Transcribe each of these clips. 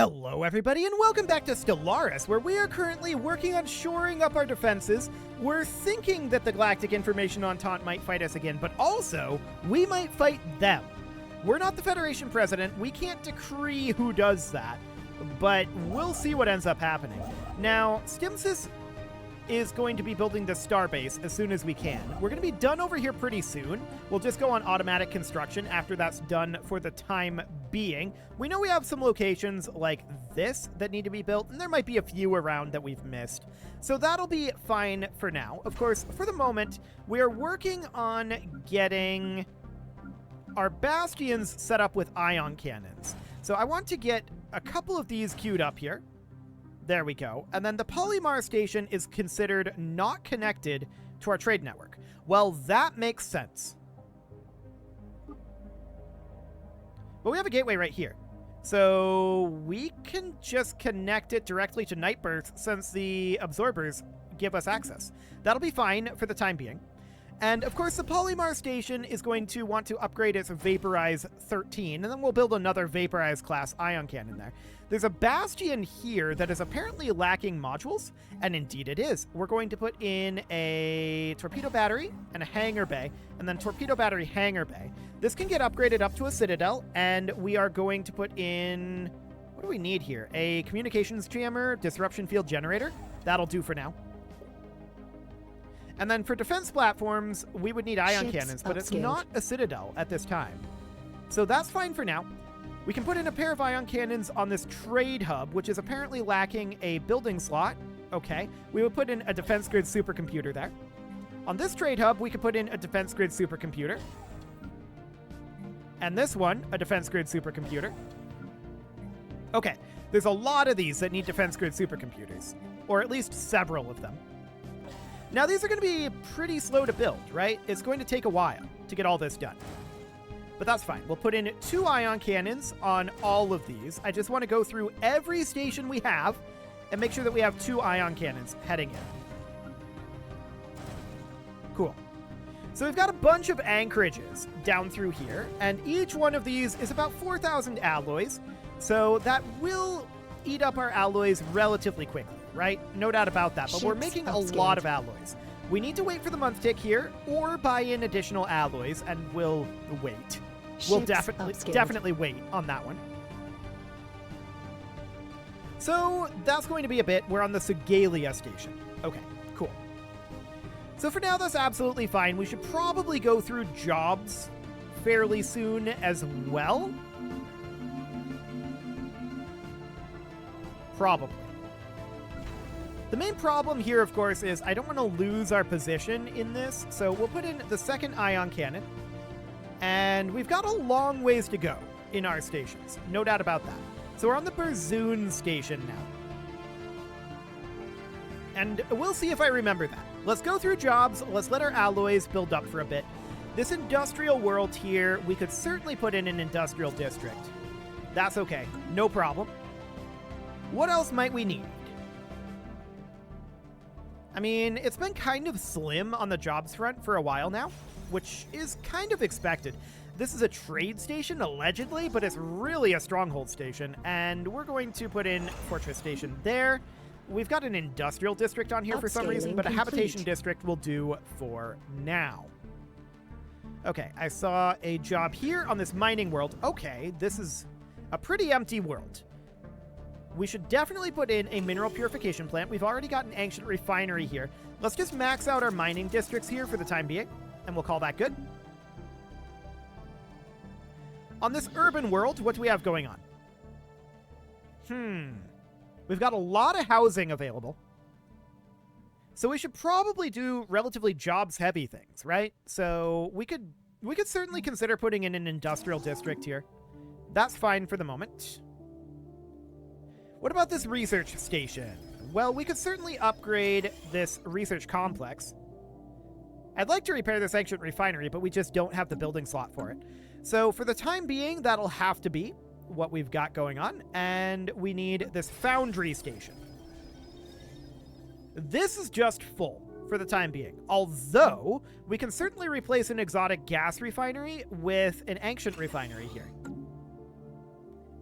Hello everybody and welcome back to Stellaris, where we are currently working on shoring up our defenses. We're thinking that the Galactic Information Entente might fight us again, but also, we might fight them. We're not the Federation President, we can't decree who does that, but we'll see what ends up happening. Now, Stimsys is going to be building the starbase as soon as we can. We're going to be done over here pretty soon. We'll just go on automatic construction after that's done for the time being. We know we have some locations like this that need to be built, and there might be a few around that we've missed. So that'll be fine for now. Of course, for the moment, we are working on getting our bastions set up with ion cannons. So I want to get a couple of these queued up here. There we go. And then the Polymar station is considered not connected to our trade network. Well, that makes sense. But we have a gateway right here. So we can just connect it directly to Nightbirth since the absorbers give us access. That'll be fine for the time being. And of course, the Polymar station is going to want to upgrade its Vaporize 13, and then we'll build another Vaporize class ion cannon there. There's a bastion here that is apparently lacking modules, and indeed it is. We're going to put in a torpedo battery and a hangar bay, and then torpedo battery hangar bay. This can get upgraded up to a citadel, and we are going to put in, what do we need here? A communications jammer, disruption field generator. That'll do for now. And then for defense platforms, we would need ion cannons, but it's not a citadel at this time. So that's fine for now. We can put in a pair of ion cannons on this trade hub, which is apparently lacking a building slot. Okay, we would put in a defense grid supercomputer there. On this trade hub, we could put in a defense grid supercomputer. And this one, a defense grid supercomputer. Okay, there's a lot of these that need defense grid supercomputers, or at least several of them. Now, these are going to be pretty slow to build, right? It's going to take a while to get all this done. But that's fine. We'll put in 2 ion cannons on all of these. I just want to go through every station we have and make sure that we have 2 ion cannons heading in. Cool. So we've got a bunch of anchorages down through here, and each one of these is about 4,000 alloys. So that will eat up our alloys relatively quickly, right? No doubt about that, but we're making a lot of alloys. We need to wait for the month tick here, or buy in additional alloys, and we'll wait. We'll definitely wait on that one. So that's going to be a bit. We're on the Segalia station. Okay, cool. So for now, that's absolutely fine. We should probably go through jobs fairly soon as well. Probably. The main problem here, of course, is I don't want to lose our position in this, so we'll put in the second ion cannon, and we've got a long ways to go in our stations, no doubt about that. So we're on the Berzoon station now, and we'll see if I remember that. Let's go through jobs, let's let our alloys build up for a bit. This industrial world here, we could certainly put in an industrial district. That's okay, no problem. What else might we need? I mean, it's been kind of slim on the jobs front for a while now, which is kind of expected. This is a trade station, allegedly, but it's really a stronghold station, and we're going to put in Fortress Station there. We've got an industrial district on here for some reason, but a habitation district will do for now. Okay, I saw a job here on this mining world. Okay, this is a pretty empty world. We should definitely put in a mineral purification plant. We've already got an ancient refinery here. Let's just max out our mining districts here for the time being, and we'll call that good. On this urban world, what do we have going on? We've got a lot of housing available. So we should probably do relatively jobs-heavy things, right? So we could certainly consider putting in an industrial district here. That's fine for the moment. What about this research station? Well, we could certainly upgrade this research complex. I'd like to repair this ancient refinery, but we just don't have the building slot for it. So for the time being, that'll have to be what we've got going on, and we need this foundry station. This is just full for the time being, although we can certainly replace an exotic gas refinery with an ancient refinery here.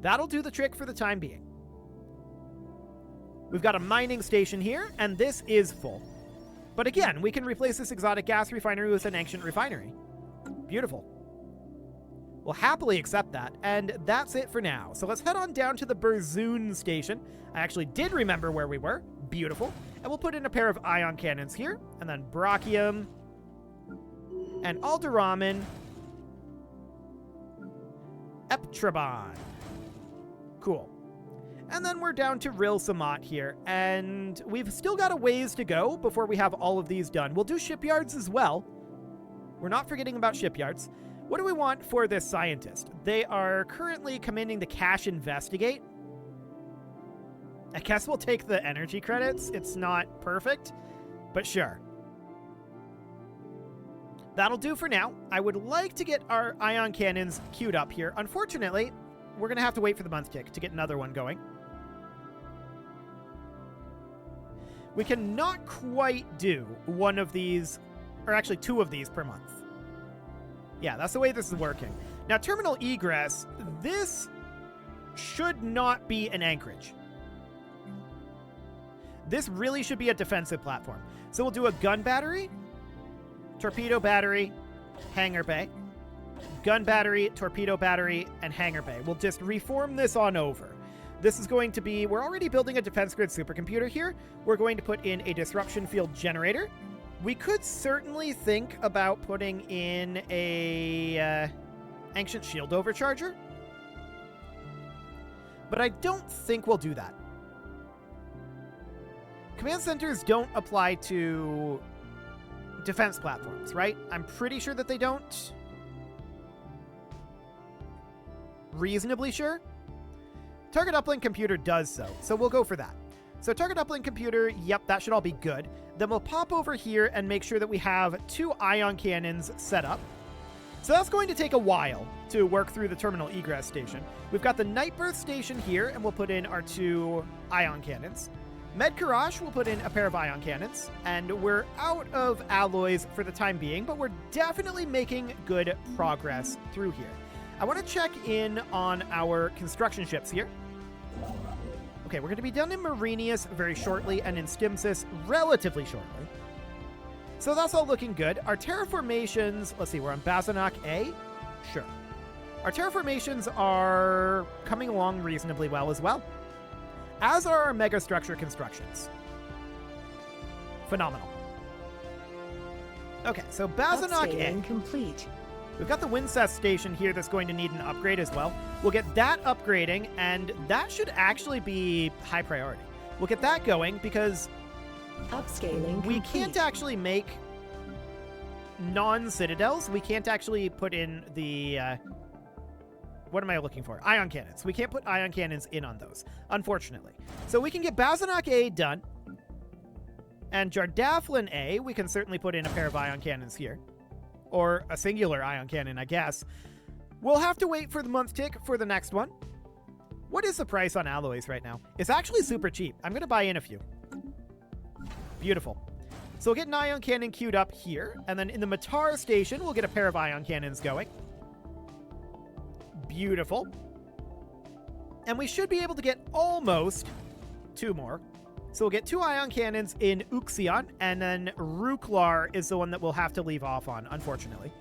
That'll do the trick for the time being. We've got a mining station here, and this is full. But again, we can replace this exotic gas refinery with an ancient refinery. Beautiful. We'll happily accept that, and that's it for now. So let's head on down to the Berzoon station. I actually did remember where we were. Beautiful. And we'll put in a pair of ion cannons here, and then Brachium, and Alderamin, Eptrabon. Cool. And then we're down to Ril Samat here, and we've still got a ways to go before we have all of these done. We'll do shipyards as well. We're not forgetting about shipyards. What do we want for this scientist? They are currently commanding the Cash Investigate. I guess we'll take the energy credits. It's not perfect, but sure. That'll do for now. I would like to get our ion cannons queued up here. Unfortunately, we're going to have to wait for the month tick to get another one going. We cannot quite do one of these, or actually 2 of these per month. Yeah, that's the way this is working. Now, terminal egress, this should not be an anchorage. This really should be a defensive platform. So we'll do a gun battery, torpedo battery, hangar bay, gun battery, torpedo battery, and hangar bay. We'll just reform this on over. This is going to be, we're already building a defense grid supercomputer here. We're going to put in a disruption field generator. We could certainly think about putting in a ancient shield overcharger, but I don't think we'll do that. Command centers don't apply to defense platforms, right? I'm pretty sure that they don't. Reasonably sure. Target uplink computer does so we'll go for that. So target uplink computer, yep, that should all be good. Then we'll pop over here and make sure that we have 2 ion cannons set up. So that's going to take a while to work through the terminal egress station. We've got the night birth station here, and we'll put in our 2 ion cannons. Med Karash will put in a pair of ion cannons, and we're out of alloys for the time being, but we're definitely making good progress through here. I want to check in on our construction ships here. Okay, we're going to be done in Marinius very shortly and in Stimsis relatively shortly. So that's all looking good. Our terraformations, let's see, we're on Bazanok A? Sure. Our terraformations are coming along reasonably well as well, as are our megastructure constructions. Phenomenal. Okay, so Bazanok A. Complete. We've got the Wincest station here that's going to need an upgrade as well. We'll get that upgrading, and that should actually be high priority. We'll get that going because Upscaling we complete. can't actually make non-citadels. We can't actually put in the... what am I looking for? Ion cannons. We can't put ion cannons in on those, unfortunately. So we can get Bazanok A done. And Jardaflin A, we can certainly put in a pair of ion cannons here. Or a singular ion cannon, I guess. We'll have to wait for the month tick for the next one. What is the price on alloys right now? It's actually super cheap. I'm going to buy in a few. Beautiful. So we'll get an ion cannon queued up here. And then in the Matar station, we'll get a pair of ion cannons going. Beautiful. And we should be able to get almost 2 more. So we'll get 2 ion cannons in Uxion, and then Ruklar is the one that we'll have to leave off on, unfortunately.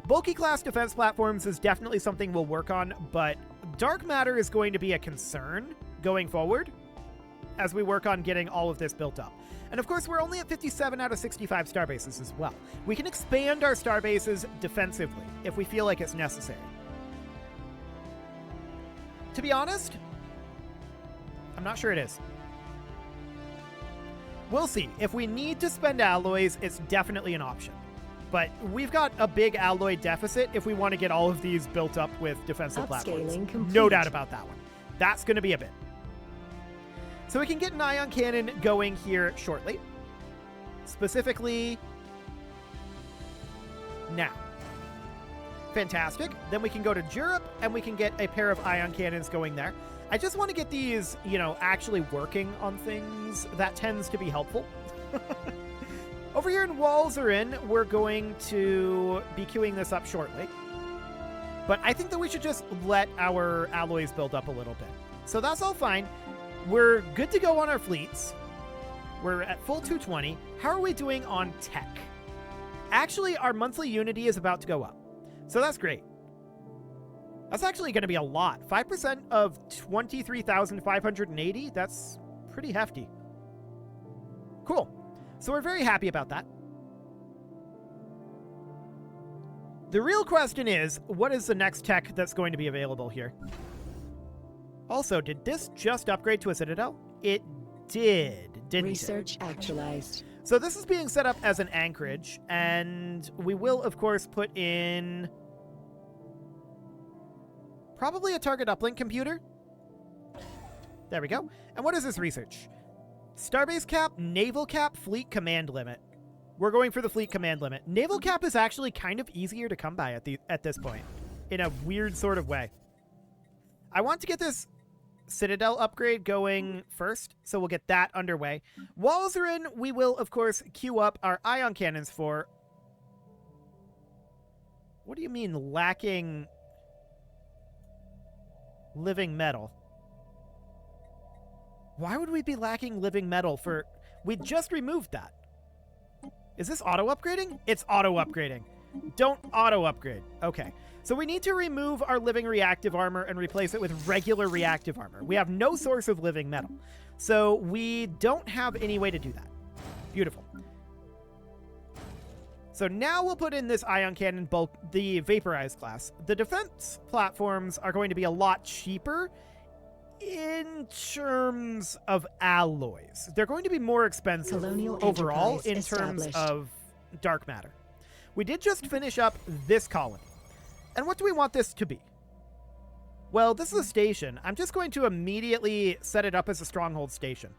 Bulky class defense platforms is definitely something we'll work on, but dark matter is going to be a concern going forward as we work on getting all of this built up. And of course, we're only at 57 out of 65 starbases as well. We can expand our starbases defensively if we feel like it's necessary. To be honest, I'm not sure it is. We'll see. If we need to spend alloys, it's definitely an option. But we've got a big alloy deficit if we want to get all of these built up with defensive platforms. Complete. No doubt about that one. That's going to be a bit. So we can get an ion cannon going here shortly. Specifically, now. Fantastic. Then we can go to Europe, and we can get a pair of ion cannons going there. I just want to get these, actually working on things. That tends to be helpful. Over here in Walzerin, we're going to be queuing this up shortly. But I think that we should just let our alloys build up a little bit. So that's all fine. We're good to go on our fleets. We're at full 220. How are we doing on tech? Actually, our monthly unity is about to go up. So that's great. That's actually going to be a lot. 5% of 23,580. That's pretty hefty. Cool. So we're very happy about that. The real question is, what is the next tech that's going to be available here? Also, did this just upgrade to a Citadel? It did, didn't it? Research actualized. So this is being set up as an anchorage, and we will, of course, put in probably a target uplink computer. There we go. And what is this research? Starbase cap, naval cap, fleet command limit. We're going for the fleet command limit. Naval cap is actually kind of easier to come by at this point, in a weird sort of way. I want to get this Citadel upgrade going first, so we'll get that underway. Walls are in, we will, of course, queue up our ion cannons for... What do you mean, lacking living metal? Why would we be lacking living metal for... We just removed that. Is this auto-upgrading? It's auto-upgrading. Don't auto-upgrade. Okay. So we need to remove our living reactive armor and replace it with regular reactive armor. We have no source of living metal. So we don't have any way to do that. Beautiful. So now we'll put in this ion cannon bulk, the vaporized class. The defense platforms are going to be a lot cheaper in terms of alloys. They're going to be more expensive Colonial overall enterprise in terms established. of dark matter. We did just finish up this colony. And what do we want this to be? Well, this is a station. I'm just going to immediately set it up as a stronghold station.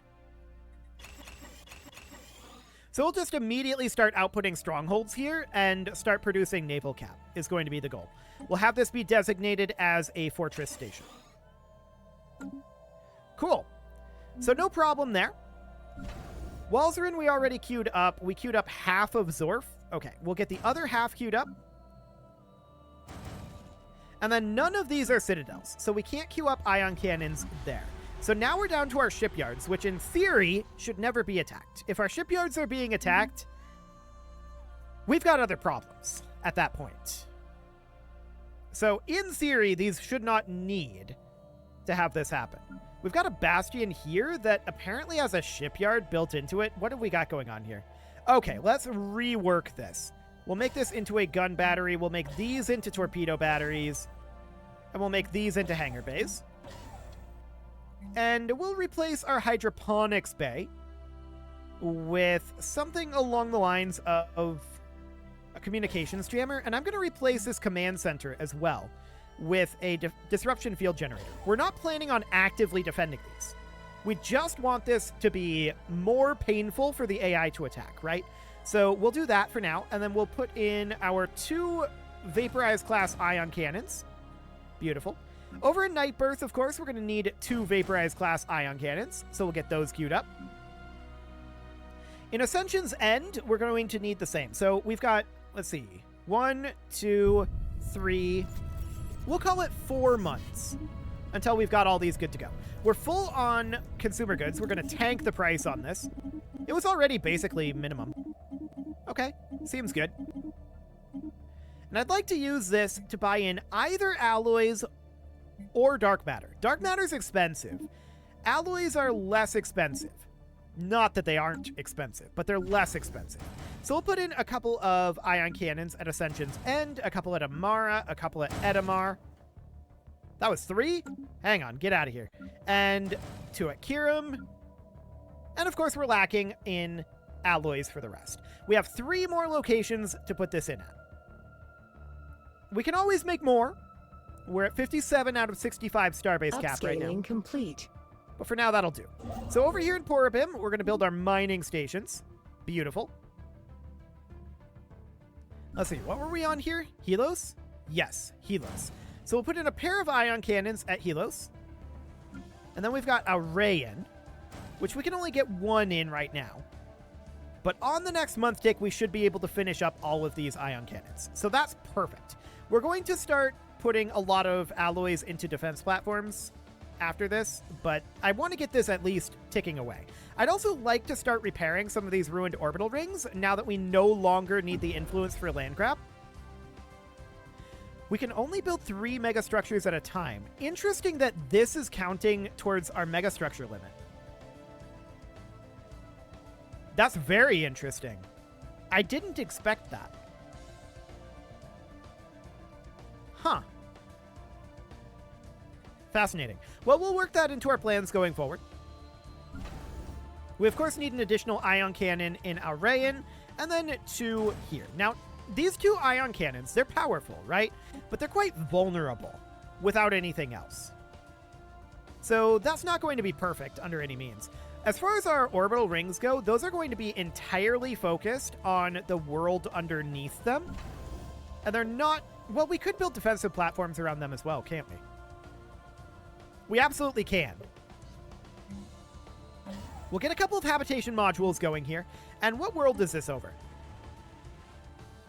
So we'll just immediately start outputting strongholds here and start producing naval cap is going to be the goal. We'll have this be designated as a fortress station. Cool. So no problem there. Walls are in, we already queued up. We queued up half of Zorf. Okay, we'll get the other half queued up. And then none of these are citadels, so we can't queue up ion cannons there. So now we're down to our shipyards, which in theory should never be attacked. If our shipyards are being attacked, we've got other problems at that point. So in theory, these should not need to have this happen. We've got a bastion here that apparently has a shipyard built into it. What have we got going on here? Okay, let's rework this. We'll make this into a gun battery. We'll make these into torpedo batteries. And we'll make these into hangar bays. And we'll replace our hydroponics bay with something along the lines of a communications jammer. And I'm going to replace this command center as well with a disruption field generator. We're not planning on actively defending these. We just want this to be more painful for the AI to attack, right? So we'll do that for now, and then we'll put in our 2 vaporized class ion cannons. Beautiful. Over in Nightbirth, of course, we're going to need 2 vaporized class ion cannons, so we'll get those queued up. In Ascension's End, we're going to need the same. So we've got, let's see, 1, 2, 3, we'll call it 4 months until we've got all these good to go. We're full on consumer goods. We're going to tank the price on this. It was already basically minimum. Okay, seems good. And I'd like to use this to buy in either alloys or dark matter. Dark matter's expensive. Alloys are less expensive. Not that they aren't expensive, but they're less expensive. So we'll put in a couple of ion cannons at Ascension's End, a couple at Amara, a couple at Edamar. That was 3? Hang on, get out of here. And 2 at Kiram. And of course, we're lacking in alloys for the rest. We have 3 more locations to put this in at. We can always make more. We're at 57 out of 65 starbase cap right now. Upscaling complete. But for now, that'll do. So over here in Porabim, we're going to build our mining stations. Beautiful. Let's see, what were we on here? Helos? Yes, Helos. So we'll put in a pair of ion cannons at Helos. And then we've got Arayan, which we can only get 1 in right now. But on the next month tick, we should be able to finish up all of these ion cannons. So that's perfect. We're going to start putting a lot of alloys into defense platforms. after this, but I want to get this at least ticking away. I'd also like to start repairing some of these ruined orbital rings now that we no longer need the influence for land grab. We can only build 3 megastructures at a time. Interesting that this is counting towards our megastructure limit. That's very interesting. I didn't expect that. Huh. Fascinating. Well, we'll work that into our plans going forward. We, of course, need an additional ion cannon in Auraean, and then 2 here. Now, these 2 ion cannons, they're powerful, right? But they're quite vulnerable without anything else. So that's not going to be perfect under any means. As far as our orbital rings go, those are going to be entirely focused on the world underneath them. And they're not... Well, we could build defensive platforms around them as well, can't we? We absolutely can. We'll get a couple of habitation modules going here. And what world is this over?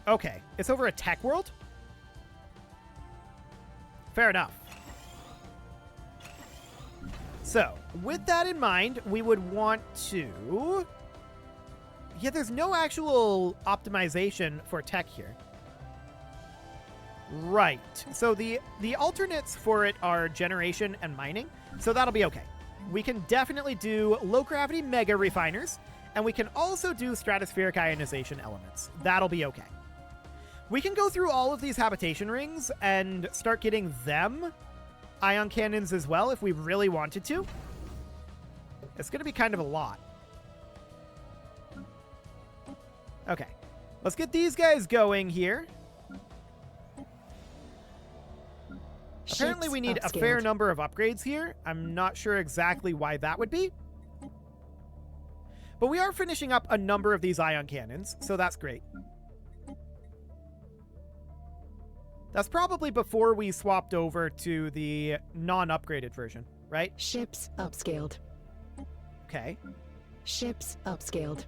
Okay, it's over a tech world? Fair enough. So, with that in mind, we would want to... Yeah, there's no actual optimization for tech here. Right. So the alternates for it are generation and mining, so that'll be okay. We can definitely do low-gravity mega refiners, and we can also do stratospheric ionization elements. That'll be okay. We can go through all of these habitation rings and start getting them ion cannons as well if we really wanted to. It's going to be kind of a lot. Okay. Let's get these guys going here. Apparently we need a fair number of upgrades here. I'm not sure exactly why that would be. But we are finishing up a number of these ion cannons, so that's great. That's probably before we swapped over to the non-upgraded version, right? Ships upscaled. Okay. Ships upscaled.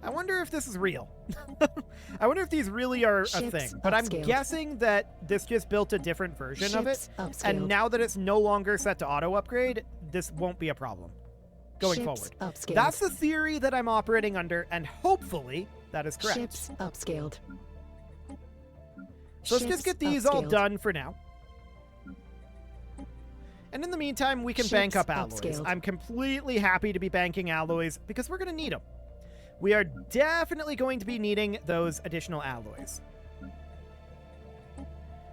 I wonder if this is real. I wonder if these really are a thing. But I'm guessing that this just built a different version of it. And now that it's no longer set to auto-upgrade, this won't be a problem going forward. That's the theory that I'm operating under, and hopefully that is correct. Ships upscaled. So let's just get these all done for now. And in the meantime, we can bank up alloys. I'm completely happy to be banking alloys because we're going to need them. We are definitely going to be needing those additional alloys.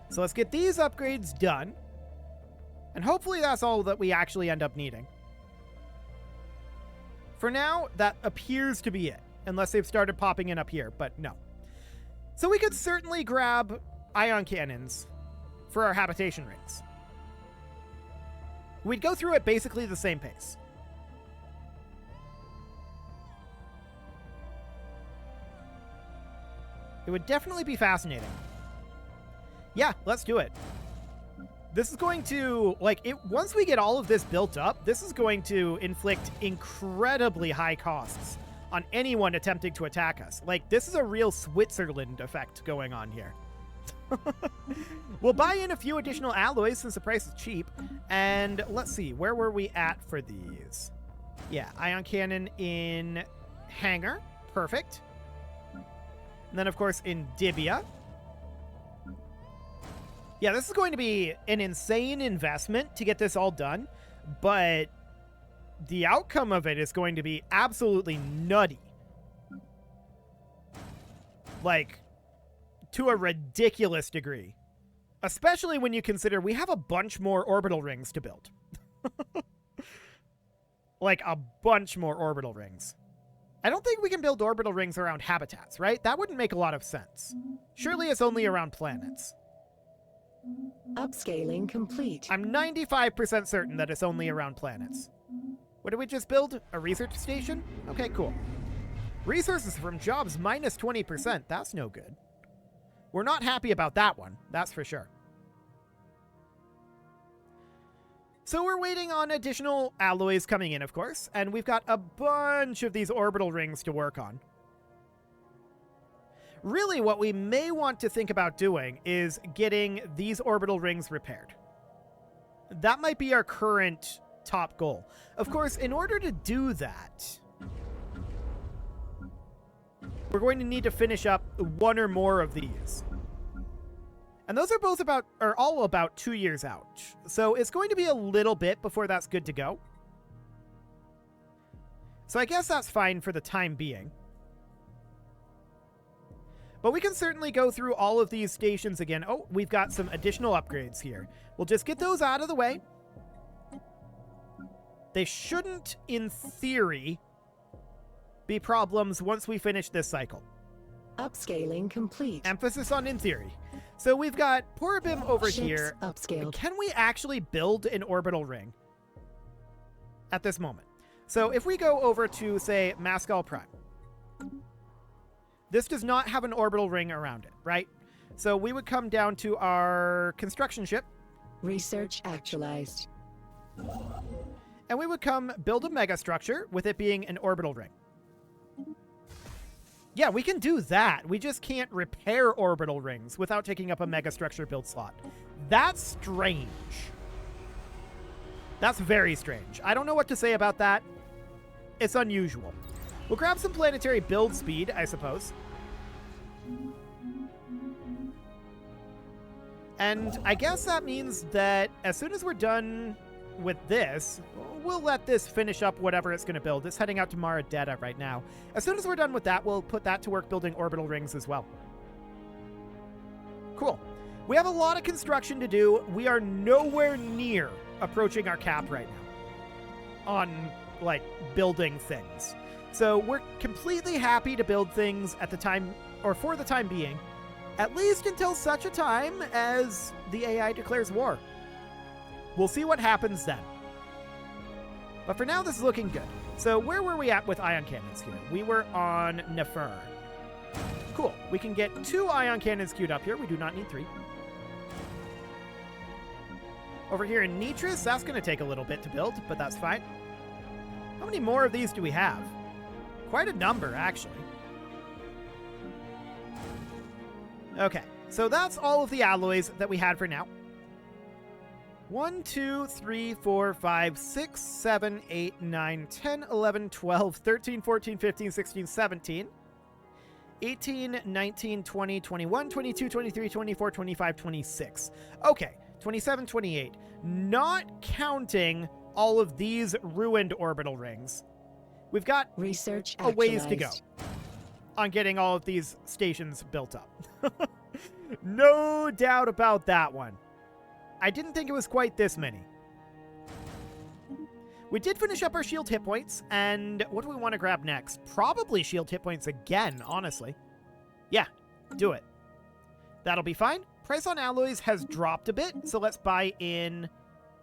So let's get these upgrades done. And hopefully that's all that we actually end up needing. For now, that appears to be it. Unless they've started popping in up here, but no. So we could certainly grab ion cannons for our habitation rings. We'd go through at basically the same pace. It would definitely be fascinating. Yeah, let's do it. This is going to, once we get all of this built up, this is going to inflict incredibly high costs on anyone attempting to attack us. This is a real Switzerland effect going on here. We'll buy in a few additional alloys since the price is cheap. And let's see, where were we at for these? Yeah, ion cannon in hangar. Perfect. And then, of course, in Dibia. Yeah, this is going to be an insane investment to get this all done, but the outcome of it is going to be absolutely nutty. To a ridiculous degree. Especially when you consider we have a bunch more orbital rings to build. A bunch more orbital rings. I don't think we can build orbital rings around habitats, right? That wouldn't make a lot of sense. Surely it's only around planets. Upscaling complete. I'm 95% certain that it's only around planets. What did we just build? A research station? Okay, cool. Resources from jobs minus 20%. That's no good. We're not happy about that one, that's for sure. So we're waiting on additional alloys coming in, of course, and we've got a bunch of these orbital rings to work on. Really, what we may want to think about doing is getting these orbital rings repaired. That might be our current top goal. Of course, in order to do that, we're going to need to finish up one or more of these. And those are all about 2 years out. So it's going to be a little bit before that's good to go. So I guess that's fine for the time being. But we can certainly go through all of these stations again. Oh, we've got some additional upgrades here. We'll just get those out of the way. They shouldn't, in theory, be problems once we finish this cycle. Upscaling complete. Emphasis on in theory. So we've got Porabim over Ships here. upscaled. Can we actually build an orbital ring at this moment? So if we go over to, say, Mascal Prime, this does not have an orbital ring around it, right? So we would come down to our construction ship. Research actualized. And we would come build a megastructure with it being an orbital ring. Yeah, we can do that. We just can't repair orbital rings without taking up a megastructure build slot. That's strange. That's very strange. I don't know what to say about that. It's unusual. We'll grab some planetary build speed, I suppose. And I guess that means that as soon as we're done with this, we'll let this finish up whatever it's going to build. It's heading out to Maradetta right now. As soon as we're done with that, we'll put that to work building orbital rings as well. Cool. We have a lot of construction to do. We are nowhere near approaching our cap right now on, like, building things. So we're completely happy to build things at the time, or for the time being, at least until such a time as the AI declares war. We'll see what happens then. But for now, this is looking good. So where were we at with ion cannons here? We were on Nefer. Cool. We can get 2 ion cannons queued up here. We do not need 3. Over here in Nitris, that's going to take a little bit to build, but that's fine. How many more of these do we have? Quite a number, actually. Okay, so that's all of the alloys that we had for now. 1, 2, 3, 4, 5, 6, 7, 8, 9, 10, 11, 12, 13, 14, 15, 16, 17, 18, 19, 20, 21, 22, 23, 24, 25, 26. Okay, 27, 28. Not counting all of these ruined orbital rings. We've got Research a ways to go actualized. on getting all of these stations built up. No doubt about that one. I didn't think it was quite this many. We did finish up our shield hit points, and what do we want to grab next? Probably shield hit points again, honestly. Yeah, do it. That'll be fine. Price on alloys has dropped a bit, so let's buy in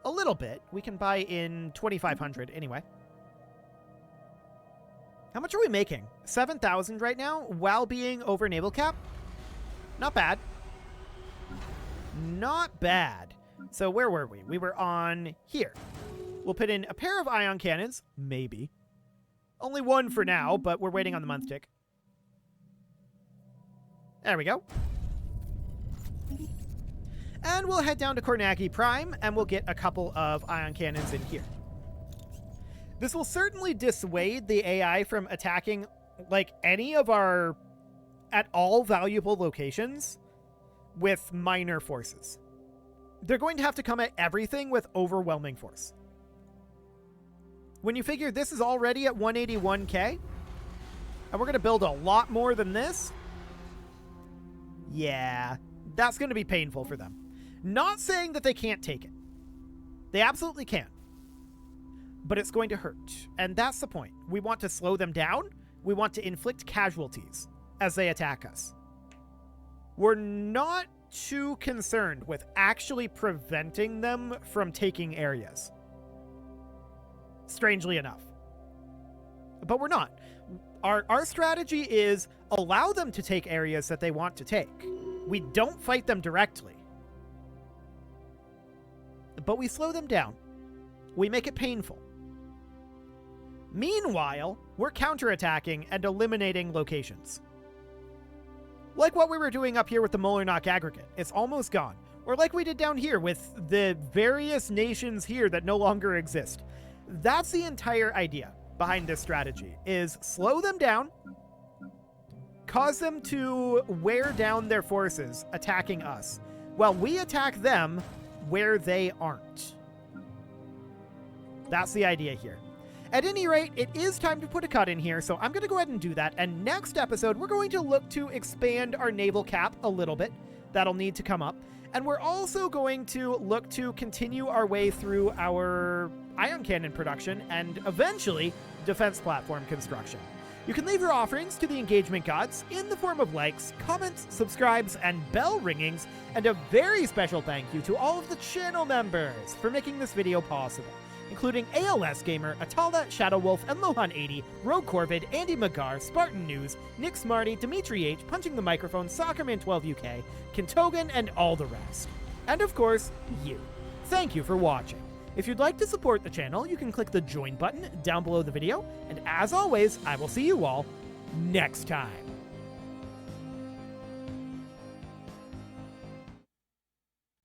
a little bit. We can buy in 2,500 anyway. How much are we making? 7,000 right now while being over naval cap? Not bad. Not bad. So where were we? We were on here. We'll put in a pair of ion cannons. Maybe. Only one for now, but we're waiting on the month tick. There we go. And we'll head down to Kornacki Prime, and we'll get a couple of ion cannons in here. This will certainly dissuade the AI from attacking, like, any of our at all valuable locations with minor forces. They're going to have to come at everything with overwhelming force. When you figure this is already at 181k, and we're going to build a lot more than this, yeah, that's going to be painful for them. Not saying that they can't take it. They absolutely can. But it's going to hurt. And that's the point. We want to slow them down. We want to inflict casualties as they attack us. We're not too concerned with actually preventing them from taking areas. Strangely enough. But we're not. Our strategy is allow them to take areas that they want to take. We don't fight them directly. But we slow them down. We make it painful. Meanwhile, we're counterattacking and eliminating locations. Like what we were doing up here with the Molarnock aggregate. It's almost gone. Or like we did down here with the various nations here that no longer exist. That's the entire idea behind this strategy, is slow them down, cause them to wear down their forces attacking us, while we attack them where they aren't. That's the idea here. At any rate, it is time to put a cut in here, so I'm going to go ahead and do that. And next episode, we're going to look to expand our naval cap a little bit. That'll need to come up. And we're also going to look to continue our way through our ion cannon production and eventually defense platform construction. You can leave your offerings to the engagement gods in the form of likes, comments, subscribes, and bell ringings. And a very special thank you to all of the channel members for making this video possible, including ALS Gamer, Atala, Shadowwolf, and Lohan80, Rogue Corvid, Andy Magar, Spartan News, Nick Smarty, Dimitri H, Punching the Microphone, Soccerman12UK, Kintogan, and all the rest. And of course, you. Thank you for watching. If you'd like to support the channel, you can click the join button down below the video, and as always, I will see you all next time.